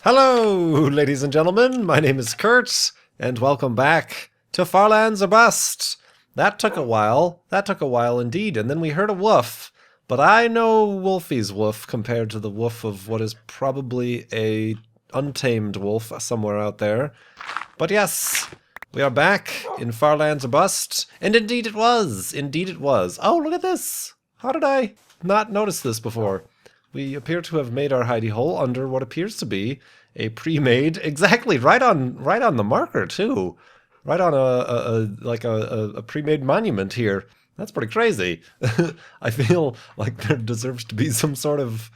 Hello, ladies and gentlemen. My name is Kurt, and welcome back to Farlands or Bust. That took a while. That took a while indeed, and then we heard a woof. But I know Wolfie's woof compared to the woof of what is probably a untamed wolf somewhere out there. But yes, we are back in Farlands or Bust, and indeed it was. Indeed it was. Oh, look at this. How did I not notice this before? We appear to have made our hidey hole under what appears to be a pre-made, exactly right on the marker too, right on a pre-made monument here. That's pretty crazy. I feel like there deserves to be some sort of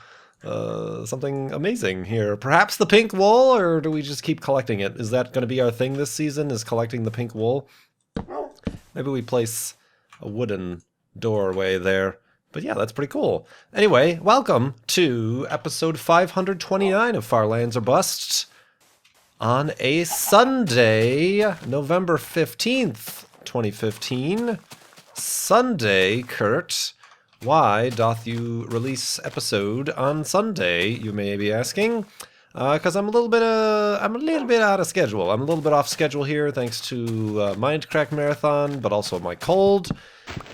something amazing here. Perhaps the pink wool, or do we just keep collecting it? Is that going to be our thing this season? Is collecting the pink wool? Maybe we place a wooden doorway there. But yeah, that's pretty cool. Anyway, welcome to episode 529 of Farlands or Bust on a Sunday, November 15th, 2015. Sunday, Kurt. Why doth you release episode on Sunday, you may be asking? Because I'm a little bit out of schedule. I'm a little bit off schedule here, thanks to Mindcrack Marathon, but also my cold.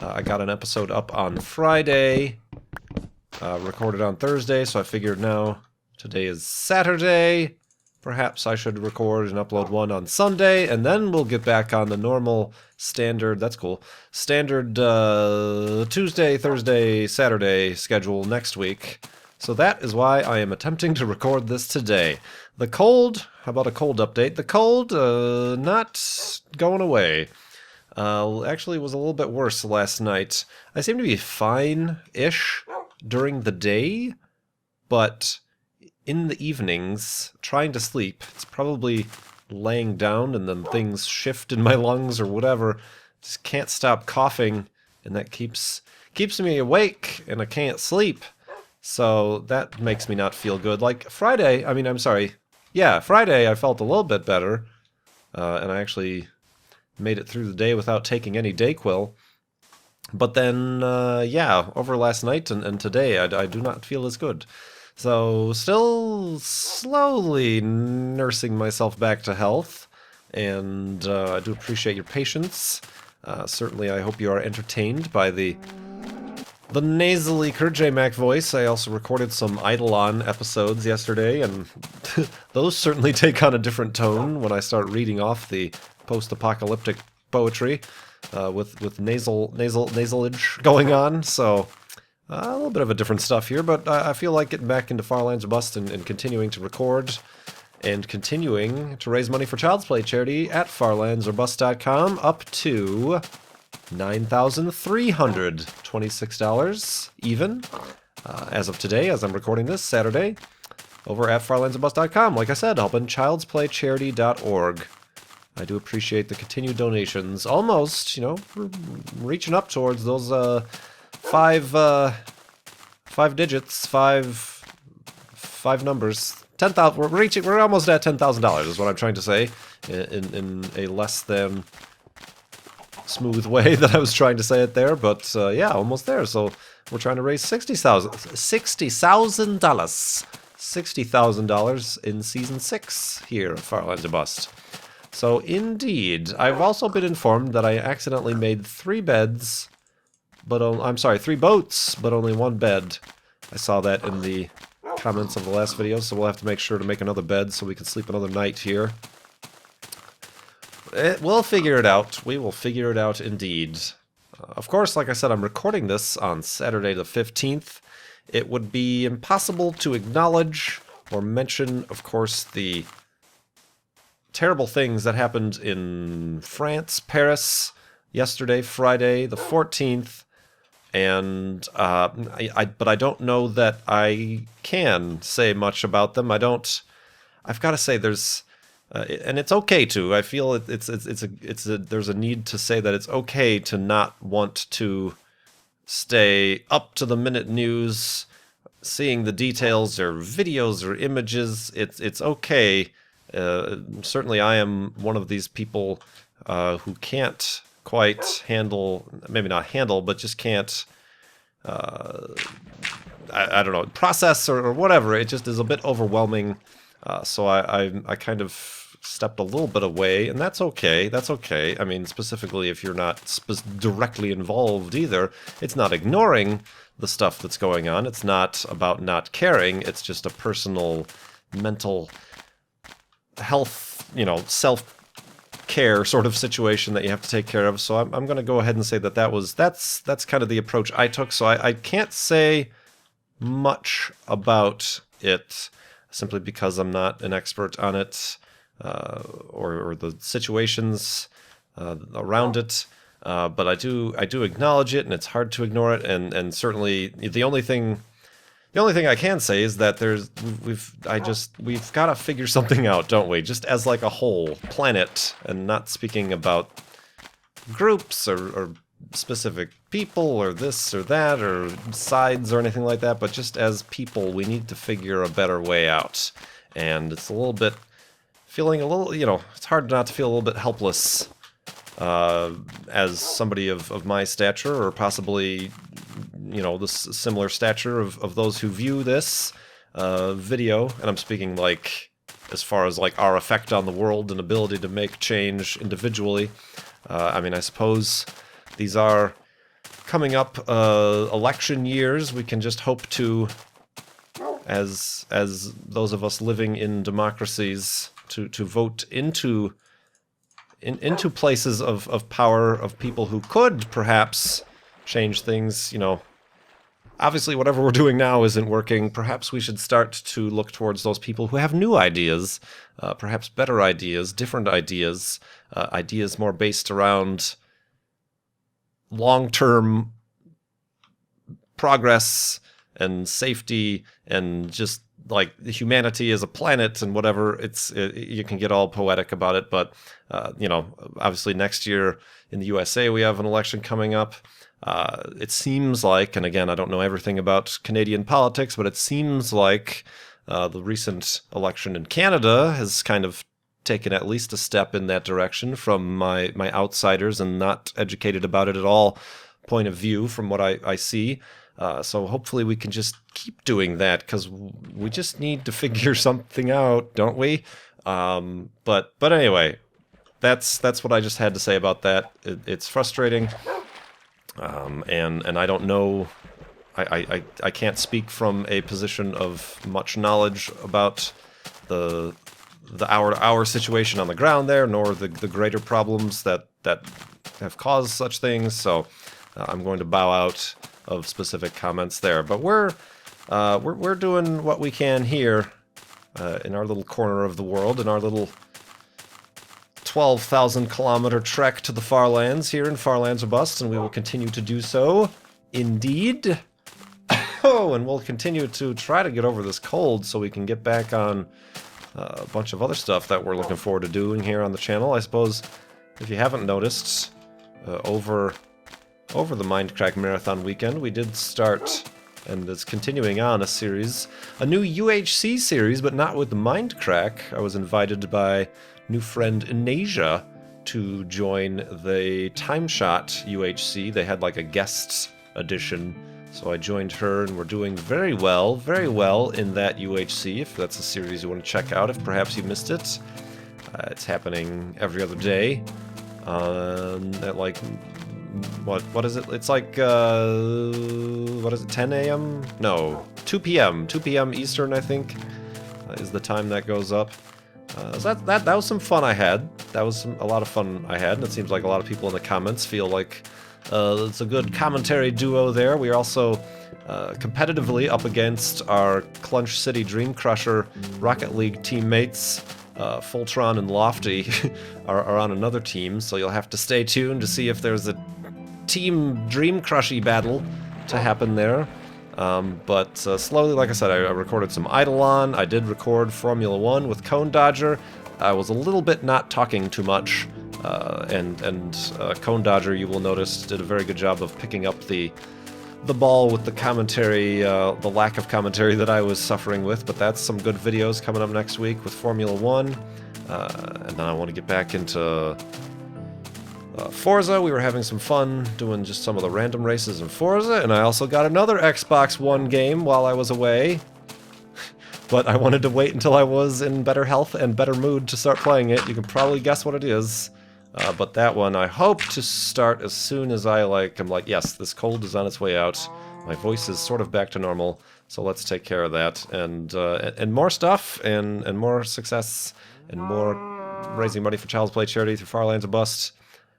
I got an episode up on Friday, recorded on Thursday, so I figured now today is Saturday. Perhaps I should record and upload one on Sunday, and then we'll get back on the normal standard, that's cool, standard Tuesday, Thursday, Saturday schedule next week. So that is why I am attempting to record this today. The cold, how about a cold update? The cold, not going away. Actually, it was a little bit worse last night. I seem to be fine-ish during the day, but in the evenings, trying to sleep, it's probably laying down and then things shift in my lungs or whatever. Just can't stop coughing, and that keeps me awake, and I can't sleep. So that makes me not feel good. Like Friday, Friday I felt a little bit better, and I actually made it through the day without taking any Dayquil. But then, over last night and today, I do not feel as good. So still slowly nursing myself back to health, and I do appreciate your patience. Certainly I hope you are entertained by the nasally Kurt J. Mac voice. I also recorded some Eidolon episodes yesterday, and those certainly take on a different tone when I start reading off the post-apocalyptic poetry with nasalage going on. So a little bit of a different stuff here, but I feel like getting back into Farlands or Bust and continuing to record and continuing to raise money for Child's Play charity at farlandsorbust.com up to $9,326 even, as of today, as I'm recording this, Saturday, over at farlandsorbust.com. Like I said, helping childsplaycharity.org. I do appreciate the continued donations. Almost, we're reaching up towards those five digits, five numbers. 10,000. We're almost at $10,000 is what I'm trying to say in a less than smooth way that I was trying to say it there, but yeah, almost there. So we're trying to raise $60,000 in season 6 here of Farlands or Bust. So indeed, I've also been informed that I accidentally made 3 boats, but only 1 bed. I saw that in the comments of the last video, so we'll have to make sure to make another bed so we can sleep another night here. We'll figure it out. We will figure it out indeed. Of course, like I said, I'm recording this on Saturday the 15th. It would be impossible to acknowledge or mention, of course, the terrible things that happened in France, Paris, yesterday, Friday the 14th. And but I don't know that I can say much about them. I've got to say there's. And it's okay to. I feel there's a need to say that it's okay to not want to stay up to the minute news, seeing the details or videos or images. It's okay. Certainly, I am one of these people who can't quite handle, maybe not handle, but just can't. I don't know, process or whatever. It just is a bit overwhelming. So I kind of stepped a little bit away, and that's okay. That's okay. I mean, specifically if you're not directly involved either, it's not ignoring the stuff that's going on. It's not about not caring. It's just a personal mental health, you know, self-care sort of situation that you have to take care of. So I'm going to go ahead and say that that's kind of the approach I took. So I can't say much about it simply because I'm not an expert on it. Or the situations around it, but I do acknowledge it, and it's hard to ignore it. And certainly the only thing I can say is that we've got to figure something out, don't we? Just as like a whole planet, and not speaking about groups or specific people or this or that or sides or anything like that, but just as people, we need to figure a better way out. And it's feeling a little, you know, it's hard not to feel a little bit helpless as somebody of my stature, or possibly, you know, the similar stature of those who view this video. And I'm speaking like as far as like our effect on the world and ability to make change individually. I mean, I suppose these are coming up election years. We can just hope to, as those of us living in democracies, to vote into places of power, of people who could perhaps change things. You know, obviously whatever we're doing now isn't working. Perhaps we should start to look towards those people who have new ideas, perhaps better ideas, different ideas, ideas more based around long-term progress and safety and just like humanity as a planet and whatever. You can get all poetic about it, but you know, obviously next year in the USA we have an election coming up. It seems like, and again, I don't know everything about Canadian politics, but it seems like the recent election in Canada has kind of taken at least a step in that direction from my outsiders and not educated about it at all point of view from what I see. So hopefully we can just keep doing that, because we just need to figure something out, don't we? But anyway, that's what I just had to say about that. It's frustrating, and I don't know. I can't speak from a position of much knowledge about the hour-to-hour situation on the ground there, nor the greater problems that have caused such things. So I'm going to bow out of specific comments there, but we're doing what we can here in our little corner of the world, in our little 12,000 kilometer trek to the far lands here in Farlands or Bust, and we will continue to do so, indeed. Oh, and we'll continue to try to get over this cold so we can get back on a bunch of other stuff that we're looking forward to doing here on the channel. I suppose if you haven't noticed, over the Mindcrack Marathon weekend, we did start, and it's continuing on, a new UHC series, but not with the Mindcrack. I was invited by new friend Inasia to join the Timeshot UHC. They had like a guest edition, so I joined her, and we're doing very well in that UHC, if that's a series you want to check out, if perhaps you missed it. It's happening every other day at like... What is it? It's like, what is it, 10 a.m.? No, 2 p.m. 2 p.m. Eastern, I think, is the time that goes up. So that was some fun I had. That was a lot of fun I had, and it seems like a lot of people in the comments feel like it's a good commentary duo there. We are also competitively up against our Clunch City Dream Crusher Rocket League teammates. Fultron and Lofty are on another team, so you'll have to stay tuned to see if there's a team Dream Crushy battle to happen there. But slowly, like I said, I recorded some Eidolon. I did record Formula 1 with Cone Dodger. I was a little bit not talking too much, and Cone Dodger, you will notice, did a very good job of picking up the ball with the commentary, the lack of commentary that I was suffering with. But that's some good videos coming up next week with Formula 1. And then I want to get back into Forza. We were having some fun doing just some of the random races in Forza, and I also got another Xbox One game while I was away. but I wanted to wait until I was in better health and better mood to start playing it. You can probably guess what it is. But that one, I hope to start as soon as I'm like, yes, this cold is on its way out. My voice is sort of back to normal, so let's take care of that. And more stuff, and more success, and more raising money for Child's Play charity through Far Lands of Bust.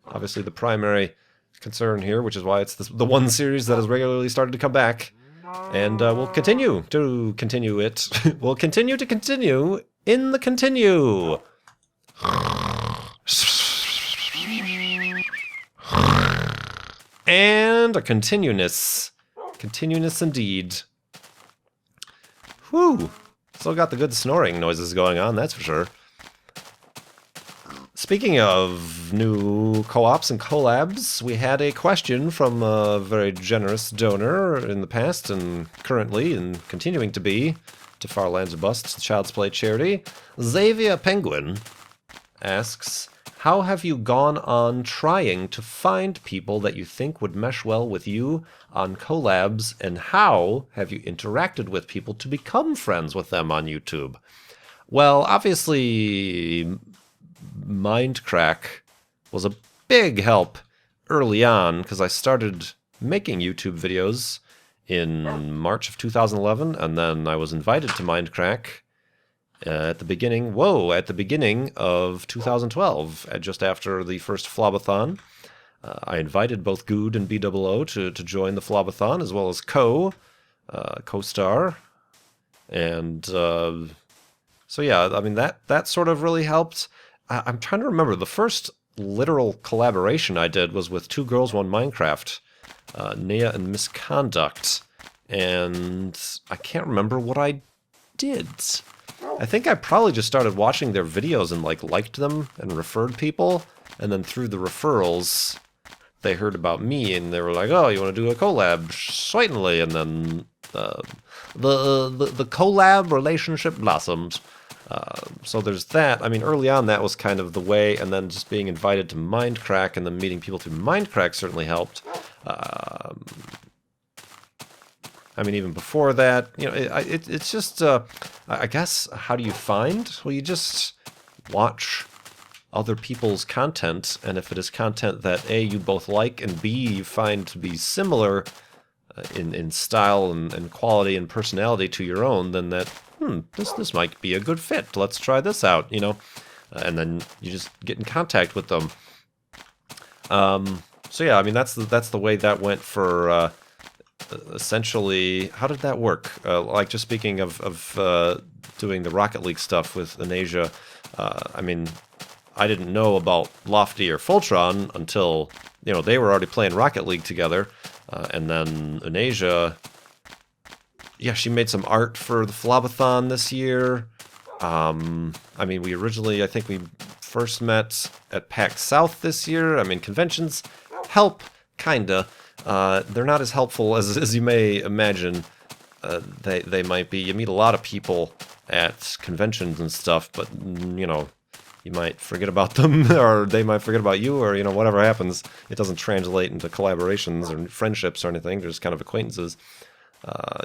Obviously the primary concern here, which is why it's the one series that has regularly started to come back. And we'll continue to continue it. We'll continue to continue in the continue. And a continuous. Continuous indeed. Whew. Still got the good snoring noises going on, that's for sure. Speaking of new co-ops and collabs, we had a question from a very generous donor in the past and currently and continuing to be to Far Lands of Bust, Child's Play charity. Xavier Penguin asks, how have you gone on trying to find people that you think would mesh well with you on collabs, and how have you interacted with people to become friends with them on YouTube? Well, obviously, Mindcrack was a big help early on because I started making YouTube videos in March of 2011, and then I was invited to Mindcrack at the beginning of 2012, just after the first FLoBathon. I invited both Good and BOO to join the FLoBathon, as well as Co-Star. And so yeah, I mean, that sort of really helped. I'm trying to remember, the first literal collaboration I did was with Two Girls, One Minecraft, Nia and Misconduct, and I can't remember what I did. I think I probably just started watching their videos and liked them and referred people, and then through the referrals they heard about me and they were like, oh, you want to do a collab? Certainly. And then the collab relationship blossomed. So there's that. I mean, early on that was kind of the way, and then just being invited to Mindcrack and then meeting people through Mindcrack certainly helped. I mean, even before that, you know, it's just, I guess, how do you find? Well, you just watch other people's content, and if it is content that A, you both like, and B, you find to be similar in style and quality and personality to your own, then that, this might be a good fit. Let's try this out, you know? And then you just get in contact with them. So yeah, I mean, that's the way that went for... essentially, how did that work? Like, just speaking of doing the Rocket League stuff with Anasia, I mean, I didn't know about Lofty or Fultron until, you know, they were already playing Rocket League together, and then Anasia, yeah, she made some art for the FLoBathon this year. I mean, I think we first met at PAX South this year. I mean, conventions help, kinda. They're not as helpful as you may imagine they might be. You meet a lot of people at conventions and stuff, but, you know, you might forget about them, or they might forget about you, or, you know, whatever happens, it doesn't translate into collaborations or friendships or anything. They're just kind of acquaintances.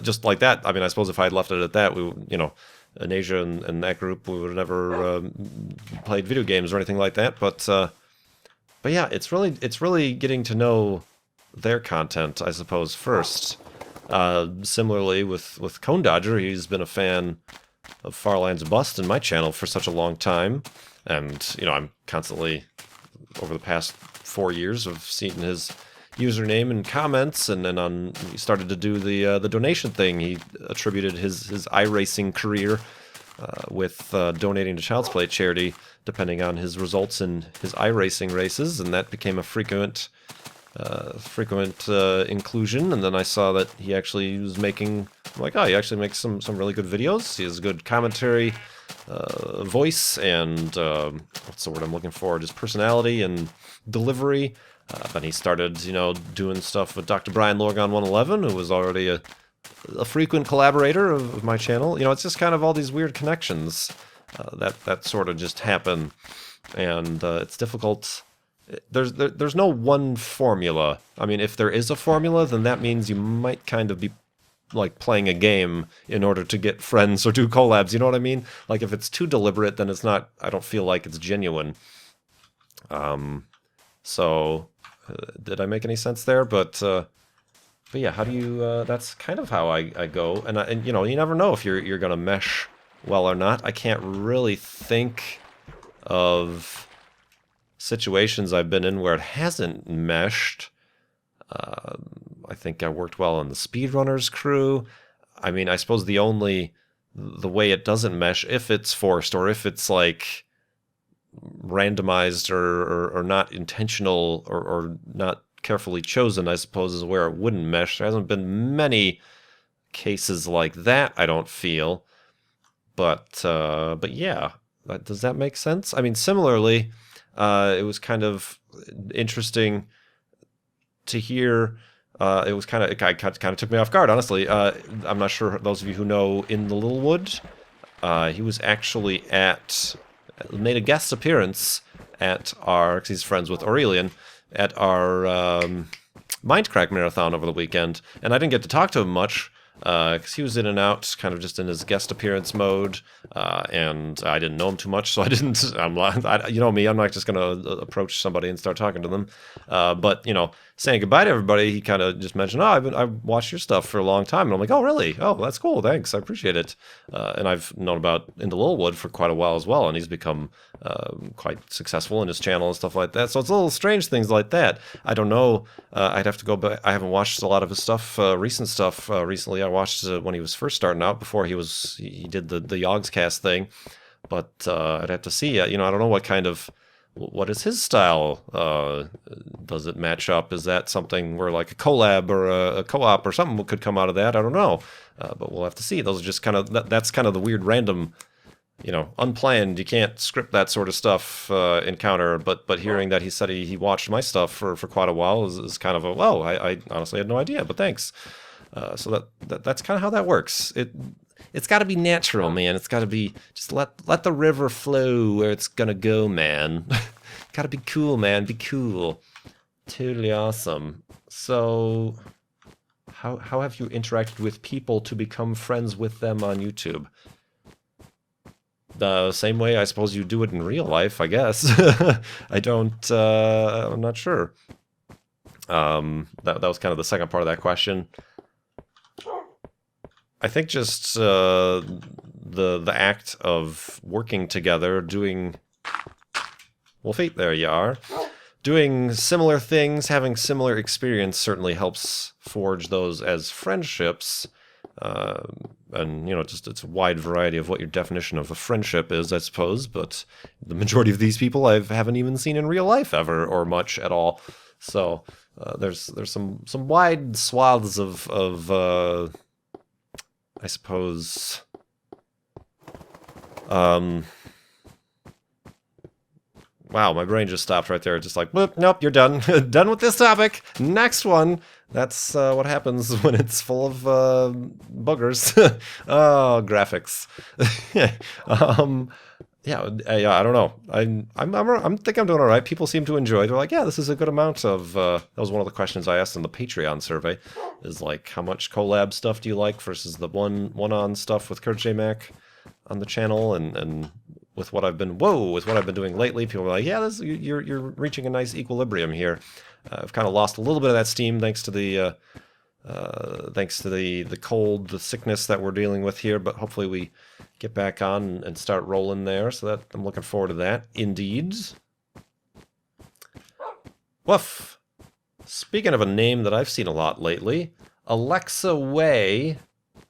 Just like that. I mean, I suppose if I had left it at that, you know, in Asia and that group, we would have never played video games or anything like that. But yeah, it's really getting to know their content, I suppose, first. Similarly with Cone Dodger, he's been a fan of Far Lands of Bust in my channel for such a long time, and, you know, I'm constantly, over the past 4 years, I've seen his username and comments, and then he started to do the donation thing. He attributed his iRacing career with donating to Child's Play charity, depending on his results in his iRacing races, and that became a frequent inclusion. And then I saw that he actually was making, I'm like, oh, he actually makes some really good videos. He has good commentary, voice, and what's the word I'm looking for? Just personality and delivery. Then he started, you know, doing stuff with Dr. Brian Lorgon 111, who was already a frequent collaborator of my channel. You know, it's just kind of all these weird connections that sort of just happen, and it's difficult. There's no one formula. I mean, if there is a formula, then that means you might kind of be like playing a game in order to get friends or do collabs. You know what I mean? Like if it's too deliberate, then it's not. I don't feel like it's genuine. So did I make any sense there? But yeah, how do you? That's kind of how I go, and you know, you never know if you're gonna mesh well or not. I can't really think of situations I've been in where it hasn't meshed. I think I worked well on the Speedrunners crew. I mean, I suppose the way it doesn't mesh, if it's forced or if it's like randomized or not intentional or not carefully chosen, I suppose, is where it wouldn't mesh. There hasn't been many cases like that, I don't feel. But yeah, does that make sense? I mean, similarly, it was kind of interesting to hear. It kind of took me off guard, honestly. I'm not sure, those of you who know In the Littlewood, he was actually made a guest appearance at because he's friends with Aurelian, at our Mindcrack marathon over the weekend, and I didn't get to talk to him much, because he was in and out, kind of just in his guest appearance mode, and I didn't know him too much, so I didn't. You know me, I'm not just gonna approach somebody and start talking to them. But you know, saying goodbye to everybody, he kind of just mentioned, "Oh, I've watched your stuff for a long time," and I'm like, "Oh, really? Oh, that's cool. Thanks, I appreciate it." And I've known about Into Littlewood for quite a while as well, and he's become quite successful in his channel and stuff like that. So it's little strange things like that. I don't know. I'd have to go back. I haven't watched a lot of his stuff, recent stuff, recently. I watched when he was first starting out, before he did the Yogscast thing. But I'd have to see. You know, I don't know what is his style? Does it match up? Is that something where like a collab or a co-op or something could come out of that? I don't know. But we'll have to see. Those are just kind of, that's kind of the weird random, you know, unplanned, you can't script that sort of stuff encounter. But hearing that he said he watched my stuff for quite a while is kind of a, well, I honestly had no idea, but thanks. So that's kind of how that works. It's got to be natural, man. It's got to be, just let the river flow where it's gonna go, man. Got to be cool, man. Be cool. Totally awesome. So, how have you interacted with people to become friends with them on YouTube? The same way I suppose you do it in real life, I guess. I'm not sure. That was kind of the second part of that question. I think just the act of working together, Wolfie, there you are. Doing similar things, having similar experience certainly helps forge those as friendships. And, you know, just it's a wide variety of what your definition of a friendship is, I suppose. But the majority of these people I haven't even seen in real life ever, or much at all. So there's some wide swaths of I suppose, wow, my brain just stopped right there. Just like, nope, you're done. Done with this topic. Next one. That's what happens when it's full of boogers. Oh, graphics. Yeah, I don't know. I think I'm doing all right. People seem to enjoy. They're like, yeah, this is a good amount of. That was one of the questions I asked in the Patreon survey. Is like, how much collab stuff do you like versus the one-on stuff with Kurt J. Mac on the channel, and with what I've been doing lately. People are like, yeah, you're reaching a nice equilibrium here. I've kind of lost a little bit of that steam thanks to the cold, the sickness that we're dealing with here, but hopefully we get back on and start rolling there, so that I'm looking forward to that, indeed. Woof! Speaking of a name that I've seen a lot lately, Alexa Way,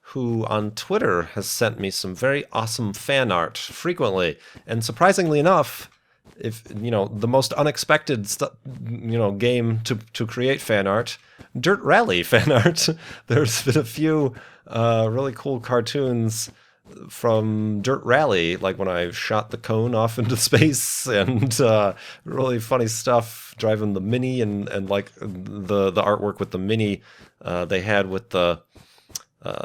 who on Twitter has sent me some very awesome fan art frequently, and surprisingly enough, if you know, the most unexpected game to create fan art, Dirt Rally fan art. There's been a few really cool cartoons from Dirt Rally, like when I shot the cone off into space, and really funny stuff driving the Mini, and like the artwork with the Mini they had with the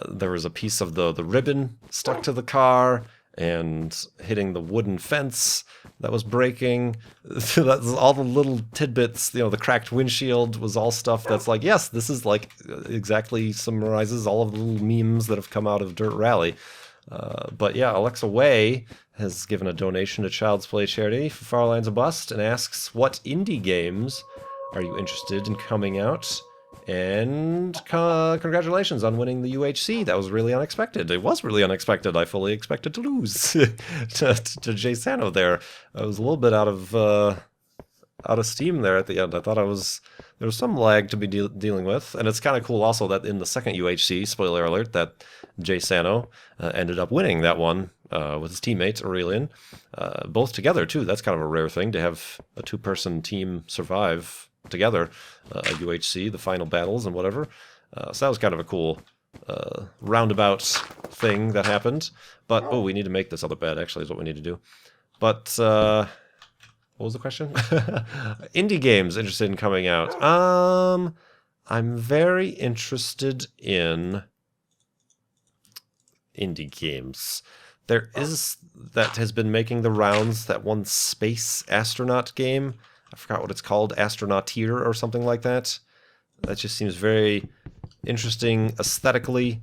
there was a piece of the ribbon stuck to the car, and hitting the wooden fence that was breaking. That's all the little tidbits, the cracked windshield was all stuff that's like, yes, this is like exactly summarizes all of the little memes that have come out of Dirt Rally. But yeah, Alexa Way has given a donation to Child's Play charity for Far Lands of Bust and asks, what indie games are you interested in coming out? And congratulations on winning the UHC. That was really unexpected. It was really unexpected. I fully expected to lose to Jay Sano there. I was a little bit out of steam there at the end. I thought there was some lag to be dealing with, and it's kind of cool also that in the second UHC, spoiler alert, that Jay Sano ended up winning that one with his teammate Aurelian, both together too. That's kind of a rare thing to have a two-person team survive together a UHC, the final battles and whatever. So that was kind of a cool roundabout thing that happened. But oh, we need to make this other bed. Actually, is what we need to do. But what was the question? Indie games interested in coming out. I'm very interested in indie games. There is that has been making the rounds, that one space astronaut game. I forgot what it's called, Astronauteer or something like that. That just seems very interesting aesthetically.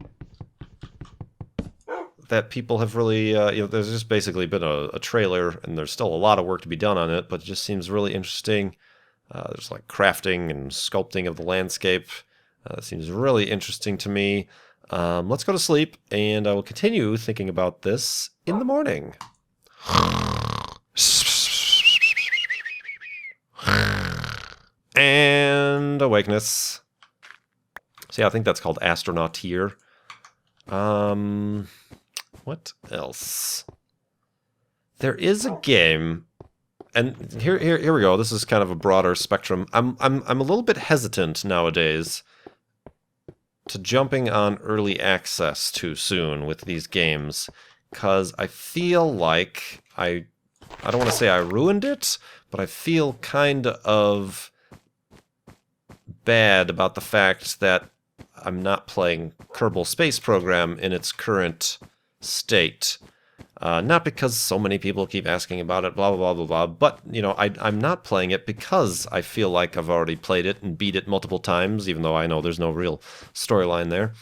That people have really, there's just basically been a trailer, and there's still a lot of work to be done on it, but it just seems really interesting. There's like crafting and sculpting of the landscape. It seems really interesting to me. Let's go to sleep, and I will continue thinking about this in the morning. And awakeness. So yeah, I think that's called Astronauteer. What else? There is a game, and here we go. This is kind of a broader spectrum. I'm a little bit hesitant nowadays to jumping on early access too soon with these games, because I feel like I don't want to say I ruined it, but I feel kind of bad about the fact that I'm not playing Kerbal Space Program in its current state. Not because so many people keep asking about it, blah, blah, blah, blah, blah, but, I'm not playing it because I feel like I've already played it and beat it multiple times, even though I know there's no real storyline there.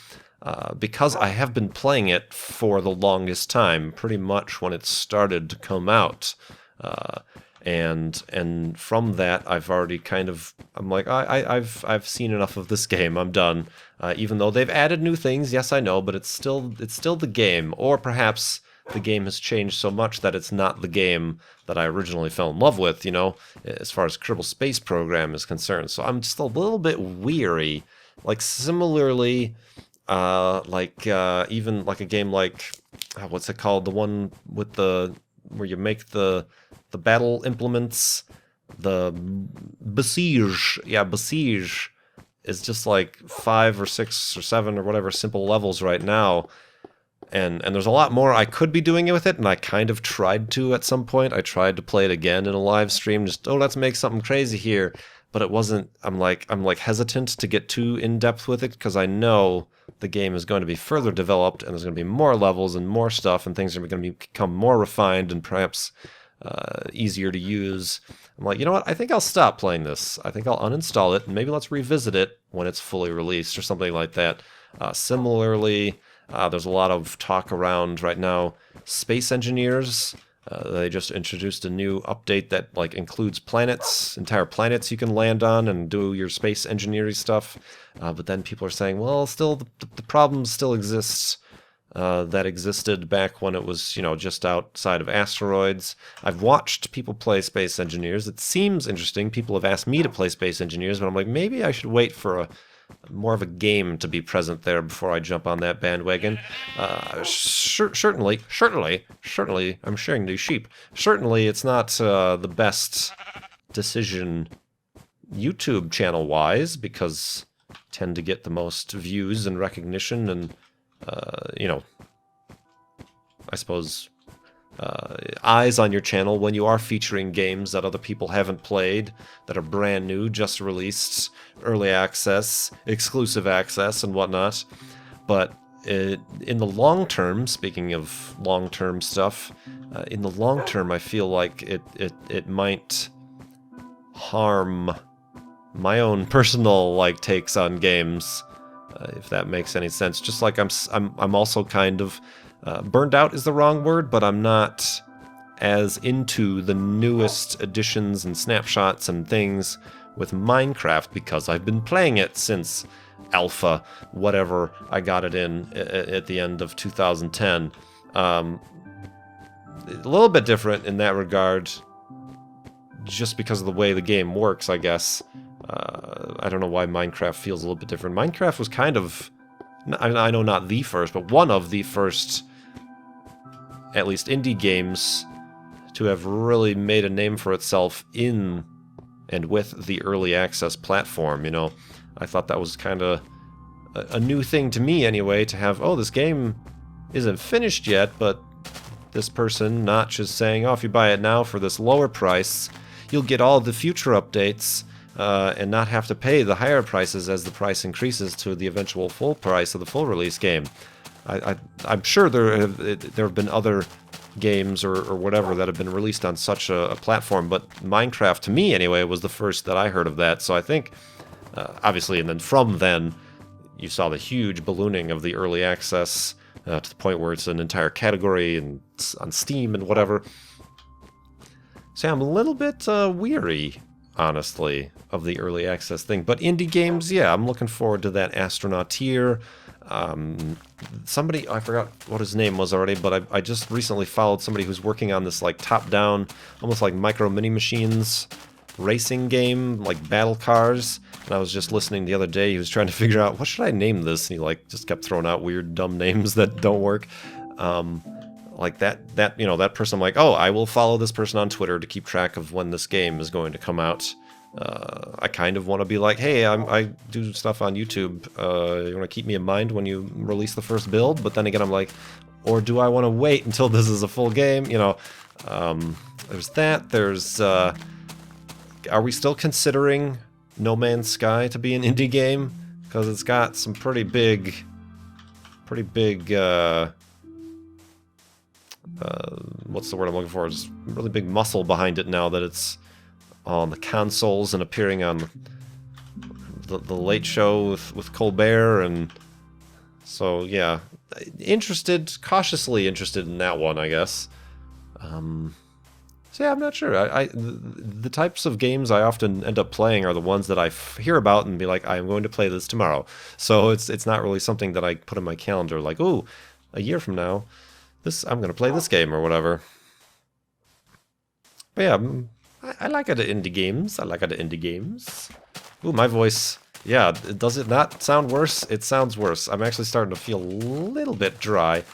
Because I have been playing it for the longest time, pretty much when it started to come out. And from that, I've already I'm like, I've seen enough of this game. I'm done. Even though they've added new things, yes, I know, but it's still the game. Or perhaps the game has changed so much that it's not the game that I originally fell in love with, as far as Kerbal Space Program is concerned. So I'm just a little bit weary. Like, similarly, even like a game like, what's it called? The one with where you make the battle implements, the Besiege. Yeah, Besiege is just like 5 or 6 or 7 or whatever simple levels right now. And there's a lot more I could be doing with it, and I kind of tried to at some point. I tried to play it again in a live stream, just, let's make something crazy here. But it wasn't, I'm like hesitant to get too in-depth with it, because I know the game is going to be further developed, and there's going to be more levels and more stuff, and things are going to become more refined and perhaps easier to use. I'm like, you know what? I think I'll stop playing this. I think I'll uninstall it, and maybe let's revisit it when it's fully released or something like that. Similarly, there's a lot of talk around right now Space Engineers. They just introduced a new update that includes planets, entire planets you can land on and do your space engineering stuff. But then people are saying, well, still the problems still exist that existed back when it was, just outside of asteroids. I've watched people play Space Engineers. It seems interesting. People have asked me to play Space Engineers, but I'm like, maybe I should wait for more of a game to be present there before I jump on that bandwagon. Certainly, I'm sharing these sheep. Certainly, it's not the best decision YouTube channel-wise, because I tend to get the most views and recognition and, I suppose, eyes on your channel when you are featuring games that other people haven't played, that are brand new, just released, early access, exclusive access, and whatnot. But in the long term, speaking of long-term stuff, in the long term, I feel like it might harm my own personal like takes on games, if that makes any sense. Just like I'm also kind of burned out is the wrong word, but I'm not as into the newest additions and snapshots and things with Minecraft because I've been playing it since alpha, whatever I got it in at the end of 2010. A little bit different in that regard, just because of the way the game works, I guess. I don't know why Minecraft feels a little bit different. Minecraft was kind of, I know not the first, but one of the first, at least indie games, to have really made a name for itself in and with the early access platform, you know. I thought that was kind of a new thing to me anyway, to have, oh, this game isn't finished yet, but this person not just saying, oh, if you buy it now for this lower price, you'll get all the future updates and not have to pay the higher prices as the price increases to the eventual full price of the full release game. I'm sure there have been other games or whatever that have been released on such a platform, but Minecraft, to me anyway, was the first that I heard of that. So I think, obviously, and then from then, you saw the huge ballooning of the early access to the point where it's an entire category and on Steam and whatever. So I'm a little bit weary, honestly, of the early access thing. But indie games, yeah, I'm looking forward to that Astronaut tier. Somebody, I forgot what his name was already, but I just recently followed somebody who's working on this like top-down, almost like Micro Mini Machines racing game, like battle cars. And I was just listening the other day, he was trying to figure out, what should I name this? And he like just kept throwing out weird, dumb names that don't work. Like that, you know, that person, I'm like, oh, I will follow this person on Twitter to keep track of when this game is going to come out. I kind of want to be like, hey, I do stuff on YouTube. You want to keep me in mind when you release the first build? But then again, I'm like, or do I want to wait until this is a full game? You know, there's that. There's, are we still considering No Man's Sky to be an indie game? Because it's got some pretty big, what's the word I'm looking for? Just really big muscle behind it now that it's on the consoles and appearing on the Late Show with Colbert, and so yeah, cautiously interested in that one, I guess. So yeah, I'm not sure. The types of games I often end up playing are the ones that I hear about and be like, I'm going to play this tomorrow. So it's not really something that I put in my calendar like, oh, a year from now, I'm going to play this game or whatever. But yeah, I like it at indie games. Ooh, my voice. Yeah, does it not sound worse? It sounds worse. I'm actually starting to feel a little bit dry.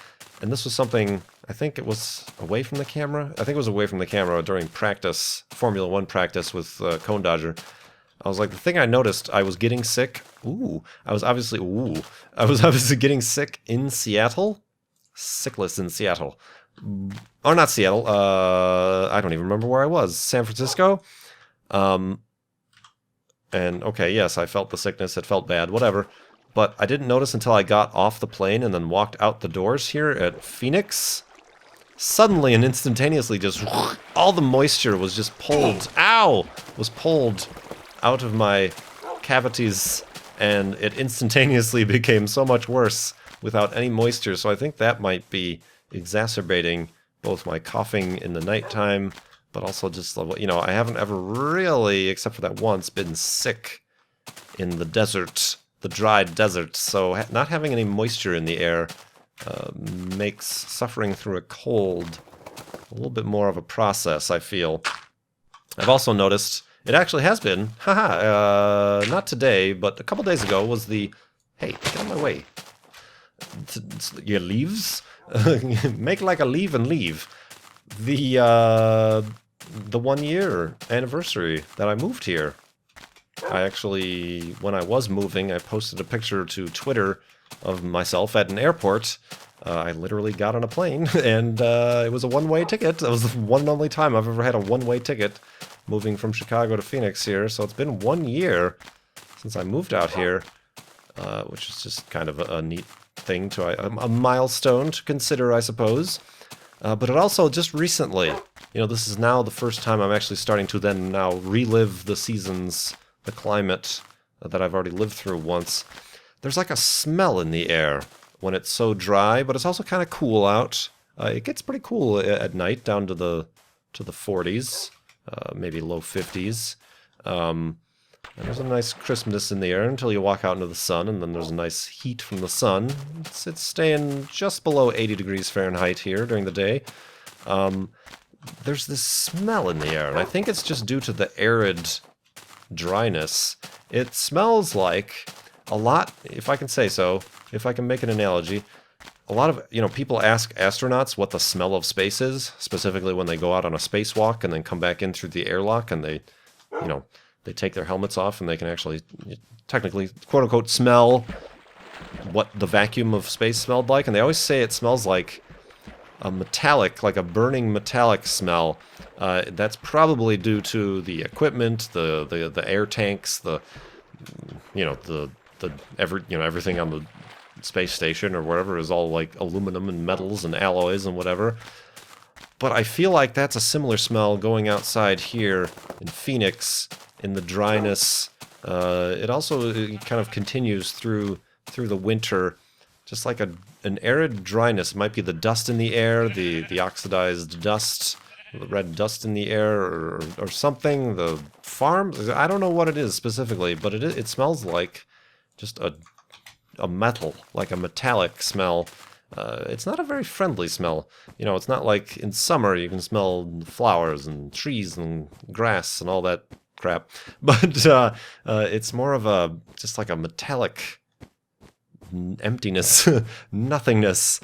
And this was something, I think it was away from the camera. I think it was away from the camera during practice, Formula 1 practice with Cone Dodger. I was like, the thing I noticed, I was getting sick. I was obviously getting sick in Seattle. Sickless in Seattle. Or not Seattle, I don't even remember where I was. San Francisco? And okay, yes, I felt the sickness, it felt bad, whatever. But I didn't notice until I got off the plane and then walked out the doors here at Phoenix. Suddenly and instantaneously, just all the moisture was just pulled, was pulled out of my cavities, and it instantaneously became so much worse without any moisture. So I think that might be exacerbating both my coughing in the nighttime, but also just, you know, I haven't ever really, except for that once, been sick in the desert, the dry desert. So not having any moisture in the air makes suffering through a cold a little bit more of a process, I feel. I've also noticed, it actually has been, not today, but a couple days ago was the, hey, get out of my way. Your leaves? Make like a leave and leave. The 1 year anniversary that I moved here. I actually, when I was moving, I posted a picture to Twitter of myself at an airport. I literally got on a plane, and it was a one-way ticket. That was the one and only time I've ever had a one-way ticket moving from Chicago to Phoenix here. So it's been 1 year since I moved out here, which is just kind of a neat thing, a milestone to consider, I suppose. But it also, just recently, this is now the first time I'm actually starting to then now relive the seasons, the climate that I've already lived through once. There's like a smell in the air when it's so dry, but it's also kind of cool out. It gets pretty cool at night, down to the 40s, maybe low 50s. And there's a nice crispness in the air until you walk out into the sun, and then there's a nice heat from the sun. It's staying just below 80 degrees Fahrenheit here during the day. There's this smell in the air, and I think it's just due to the arid dryness. It smells like a lot, if I can say so, if I can make an analogy, a lot of, people ask astronauts what the smell of space is, specifically when they go out on a spacewalk and then come back in through the airlock and they take their helmets off and they can actually technically, quote unquote, smell what the vacuum of space smelled like. And they always say it smells like a metallic, like a burning metallic smell. That's probably due to the equipment, the air tanks, everything on the space station or whatever is all like aluminum and metals and alloys and whatever. But I feel like that's a similar smell going outside here in Phoenix in the dryness. It also kind of continues through the winter, just like an arid dryness. It might be the dust in the air, the oxidized dust, the red dust in the air, or something. The farm, I don't know what it is specifically, but it smells like just a metal, like a metallic smell. It's not a very friendly smell. It's not like in summer you can smell flowers and trees and grass and all that crap. But it's more of just like a metallic emptiness, nothingness,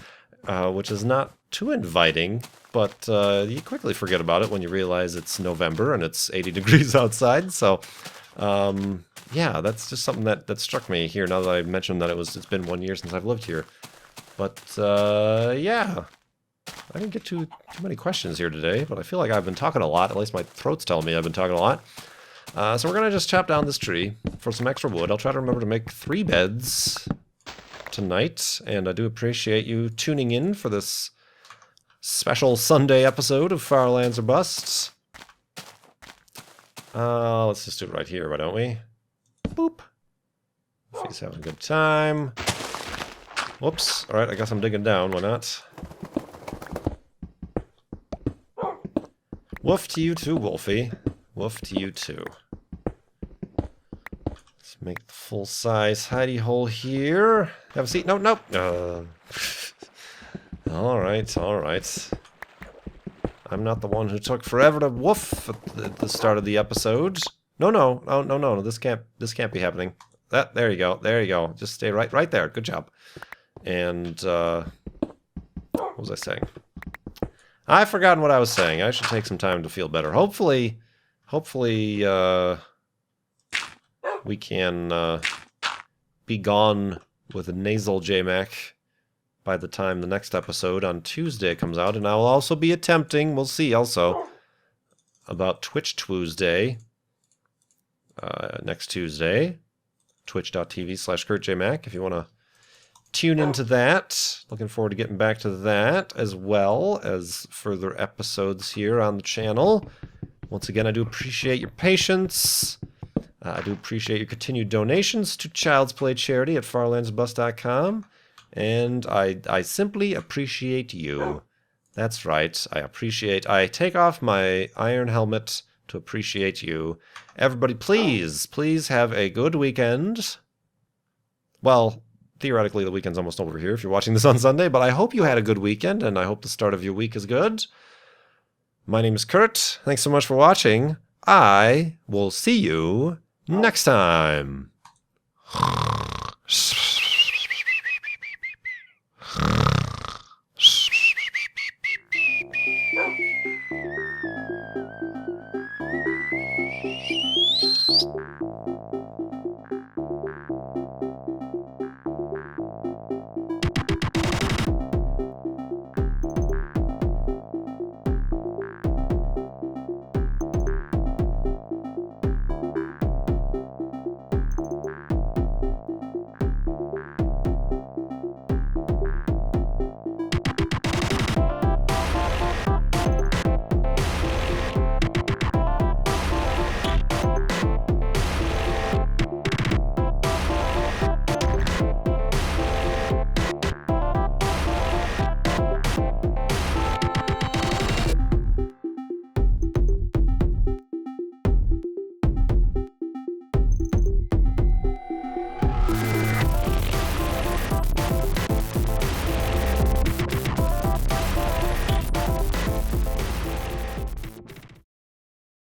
which is not too inviting. But you quickly forget about it when you realize it's November and it's 80 degrees outside. So yeah, that's just something that struck me here now that I mentioned that it's been 1 year since I've lived here. But yeah, I didn't get too many questions here today, but I feel like I've been talking a lot. At least my throat's telling me I've been talking a lot. So we're going to just chop down this tree for some extra wood. I'll try to remember to make 3 beds tonight, and I do appreciate you tuning in for this special Sunday episode of Firelands or Busts. Let's just do it right here, why don't we? Boop. If he's having a good time. Whoops. Alright, I guess I'm digging down. Why not? Woof to you too, Wolfie. Woof to you too. Let's make the full-size hidey hole here. Have a seat. No, nope. Alright. I'm not the one who took forever to woof at the start of the episode. No. This can't be happening. There you go. Just stay right there. Good job. And what was I saying? I've forgotten what I was saying. I should take some time to feel better. Hopefully we can be gone with a nasal JMac by the time the next episode on Tuesday comes out, and I will also be attempting, we'll see also, about Twitch Tuesday, next Tuesday, twitch.tv/KurtJMac, if you want to tune into that. Looking forward to getting back to that, as well as further episodes here on the channel. Once again, I do appreciate your patience. I do appreciate your continued donations to Child's Play Charity at farlandsbus.com. And I simply appreciate you. That's right, I take off my iron helmet to appreciate you. Everybody, please have a good weekend. Well, theoretically, the weekend's almost over here if you're watching this on Sunday, but I hope you had a good weekend, and I hope the start of your week is good. My name is Kurt. Thanks so much for watching. I will see you next time.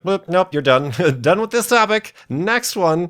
Nope, you're done. Done with this topic. Next one.